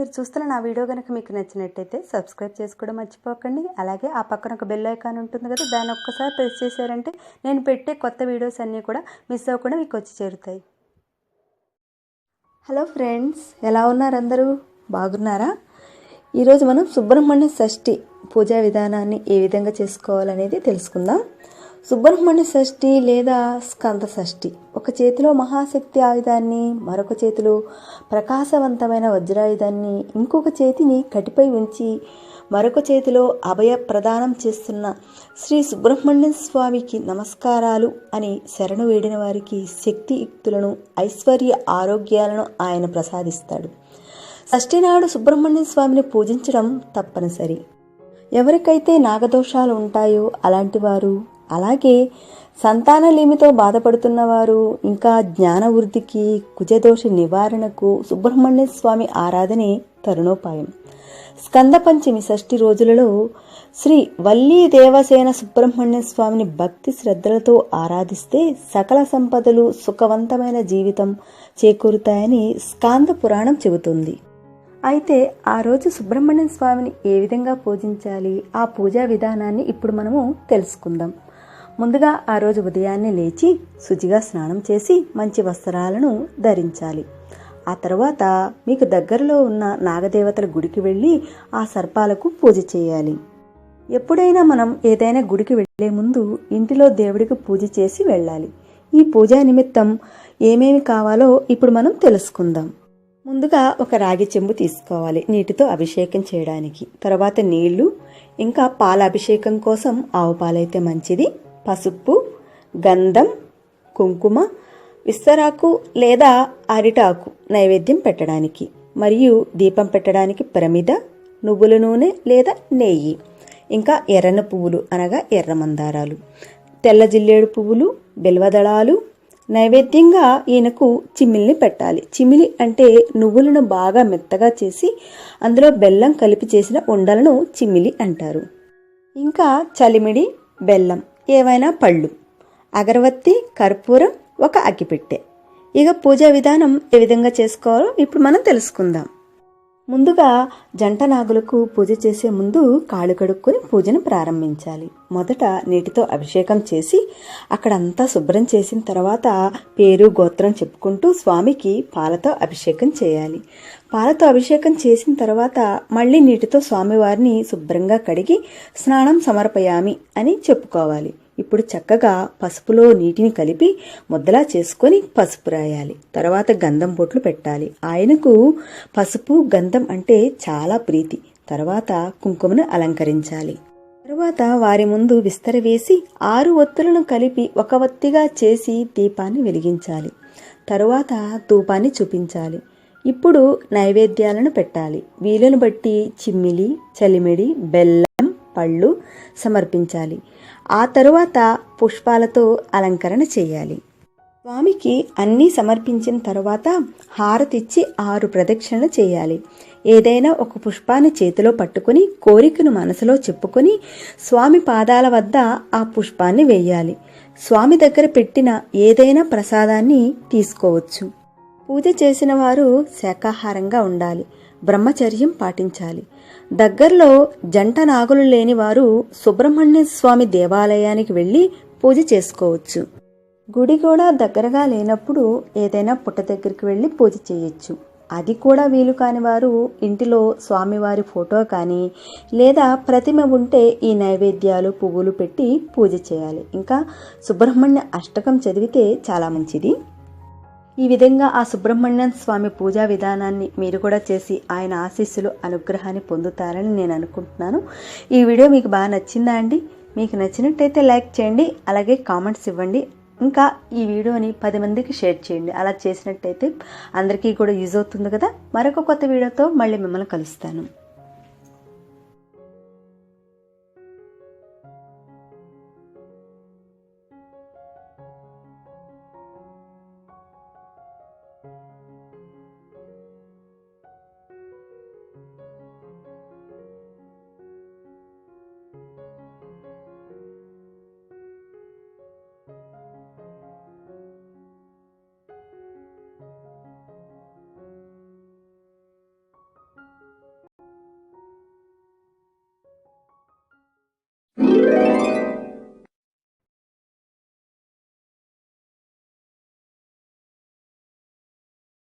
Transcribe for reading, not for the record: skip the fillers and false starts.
మీరు చూస్తున్న నా వీడియో కనుక మీకు నచ్చినట్టయితే సబ్స్క్రైబ్ చేసుకోవడం మర్చిపోకండి. అలాగే ఆ పక్కన ఒక బెల్ ఐకాన్ ఉంటుంది కదా, దాన్ని ఒక్కసారి ప్రెస్ చేశారంటే నేను పెట్టే కొత్త వీడియోస్ అన్నీ కూడా మిస్ అవ్వకుండా మీకు వచ్చి చేరుతాయి. హలో ఫ్రెండ్స్, ఎలా ఉన్నారు అందరూ? బాగున్నారా? ఈరోజు మనం సుబ్రహ్మణ్య షష్ఠి పూజా విధానాన్ని ఏ విధంగా చేసుకోవాలనేది తెలుసుకుందాం. సుబ్రహ్మణ్య షష్ఠి లేదా స్కంద షష్ఠి, ఒక చేతిలో మహాశక్తి ఆయుధాన్ని, మరొక చేతిలో ప్రకాశవంతమైన వజ్రాయుధాన్ని, ఇంకొక చేతిని కటిపై ఉంచి మరొక చేతిలో అభయ ప్రదానం చేస్తున్న శ్రీ సుబ్రహ్మణ్య స్వామికి నమస్కారాలు అని శరణు వేడిన వారికి శక్తియుక్తులను, ఐశ్వర్య ఆరోగ్యాలను ఆయన ప్రసాదిస్తాడు. షష్ఠి నాడు సుబ్రహ్మణ్య స్వామిని పూజించడం తప్పనిసరి. ఎవరికైతే నాగదోషాలు ఉంటాయో అలాంటి వారు, అలాగే సంతానలేమితో బాధపడుతున్నవారు, ఇంకా జ్ఞాన వృద్ధికి, కుజదోష నివారణకు సుబ్రహ్మణ్య స్వామి ఆరాధనే తరుణోపాయం. స్కంద పంచమి షష్ఠి రోజులలో శ్రీ వల్లీ దేవసేన సుబ్రహ్మణ్య స్వామిని భక్తి శ్రద్ధలతో ఆరాధిస్తే సకల సంపదలు, సుఖవంతమైన జీవితం చేకూరుతాయని స్కాంద పురాణం చెబుతుంది. అయితే ఆ రోజు సుబ్రహ్మణ్య స్వామిని ఏ విధంగా పూజించాలి, ఆ పూజా విధానాన్ని ఇప్పుడు మనము తెలుసుకుందాం. ముందుగా ఆ రోజు ఉదయాన్నే లేచి శుచిగా స్నానం చేసి మంచి వస్త్రాలను ధరించాలి. ఆ తర్వాత మీకు దగ్గరలో ఉన్న నాగదేవతల గుడికి వెళ్ళి ఆ సర్పాలకు పూజ చేయాలి. ఎప్పుడైనా మనం ఏదైనా గుడికి వెళ్లే ముందు ఇంటిలో దేవుడికి పూజ చేసి వెళ్ళాలి. ఈ పూజా నిమిత్తం ఏమేమి కావాలో ఇప్పుడు మనం తెలుసుకుందాం. ముందుగా ఒక రాగి చెంబు తీసుకోవాలి నీటితో అభిషేకం చేయడానికి. తర్వాత నీళ్లు, ఇంకా పాల అభిషేకం కోసం ఆవు పాలైతే మంచిది, పసుపు, గంధం, కుంకుమ, విస్తరాకు లేదా అరిటాకు నైవేద్యం పెట్టడానికి, మరియు దీపం పెట్టడానికి ప్రమిద, నువ్వుల నూనె లేదా నెయ్యి, ఇంకా ఎర్రన పువ్వులు అనగా ఎర్ర మందారాలు, తెల్ల జిల్లేడు పువ్వులు, బిల్వదళాలు. నైవేద్యంగా ఈయనకు చిమిలిని పెట్టాలి. చిమిలి అంటే నువ్వులను బాగా మెత్తగా చేసి అందులో బెల్లం కలిపి చేసిన ఉండలను చిమిలి అంటారు. ఇంకా చలిమిడి, బెల్లం, ఏవైనా పళ్ళు, అగరవత్తి, కర్పూరం, ఒక అగ్గిపెట్టె. ఇక పూజా విధానం ఏ విధంగా చేసుకోవాలో ఇప్పుడు మనం తెలుసుకుందాం. ముందుగా జంట నాగులకు పూజ చేసే ముందు కాళ్ళు కడుక్కొని పూజను ప్రారంభించాలి. మొదట నీటితో అభిషేకం చేసి అక్కడంతా శుభ్రం చేసిన తర్వాత పేరు, గోత్రం చెప్పుకుంటూ స్వామికి పాలతో అభిషేకం చేయాలి. పాలతో అభిషేకం చేసిన తర్వాత మళ్ళీ నీటితో స్వామివారిని శుభ్రంగా కడిగి స్నానం సమర్పయామి అని చెప్పుకోవాలి. ఇప్పుడు చక్కగా పసుపులో నీటిని కలిపి ముద్దలా చేసుకొని పసుపు రాయాలి. తర్వాత గంధం బొట్లు పెట్టాలి. ఆయనకు పసుపు, గంధం అంటే చాలా ప్రీతి. తర్వాత కుంకుమను అలంకరించాలి. తర్వాత వారి ముందు విస్తర వేసి 6 ఒత్తులను కలిపి ఒక ఒత్తిగా చేసి దీపాన్ని వెలిగించాలి. తరువాత ధూపాన్ని చూపించాలి. ఇప్పుడు నైవేద్యాలను పెట్టాలి. వీలును బట్టి చిమ్మిలి, చలిమిడి, బెల్లం, పళ్ళు సమర్పించాలి. ఆ తరువాత పుష్పాలతో అలంకరణ చేయాలి. స్వామికి అన్నీ సమర్పించిన తరువాత హారతిచ్చి 6 ప్రదక్షిణలు చేయాలి. ఏదైనా ఒక పుష్పాన్ని చేతిలో పట్టుకుని కోరికను మనసులో చెప్పుకొని స్వామి పాదాల వద్ద ఆ పుష్పాన్ని వేయాలి. స్వామి దగ్గర పెట్టిన ఏదైనా ప్రసాదాన్ని తీసుకోవచ్చు. పూజ చేసిన వారు శాకాహారంగా ఉండాలి. బ్రహ్మచర్యం పాటించాలి. దగ్గరలో జంట నాగులు లేని వారు సుబ్రహ్మణ్య స్వామి దేవాలయానికి వెళ్లి పూజ చేసుకోవచ్చు. గుడి కూడా దగ్గరగా లేనప్పుడు ఏదైనా పుట్ట దగ్గరికి వెళ్లి పూజ చేయొచ్చు. అది కూడా వీలు కాని వారు ఇంటిలో స్వామివారి ఫోటో కానీ లేదా ప్రతిమ ఉంటే ఈ నైవేద్యాలు, పువ్వులు పెట్టి పూజ చేయాలి. ఇంకా సుబ్రహ్మణ్య అష్టకం చదివితే చాలా మంచిది. ఈ విధంగా ఆ సుబ్రహ్మణ్య స్వామి పూజా విధానాన్ని మీరు కూడా చేసి ఆయన ఆశీస్సులు, అనుగ్రహాన్ని పొందుతారని నేను అనుకుంటున్నాను. ఈ వీడియో మీకు బాగా నచ్చిందా అండి? మీకు నచ్చినట్టయితే లైక్ చేయండి, అలాగే కామెంట్స్ ఇవ్వండి. ఇంకా ఈ వీడియోని 10 మందికి షేర్ చేయండి. అలా చేసినట్టయితే అందరికీ కూడా యూజ్ అవుతుంది కదా. మరొక కొత్త వీడియోతో మళ్ళీ మిమ్మల్ని కలుస్తాను.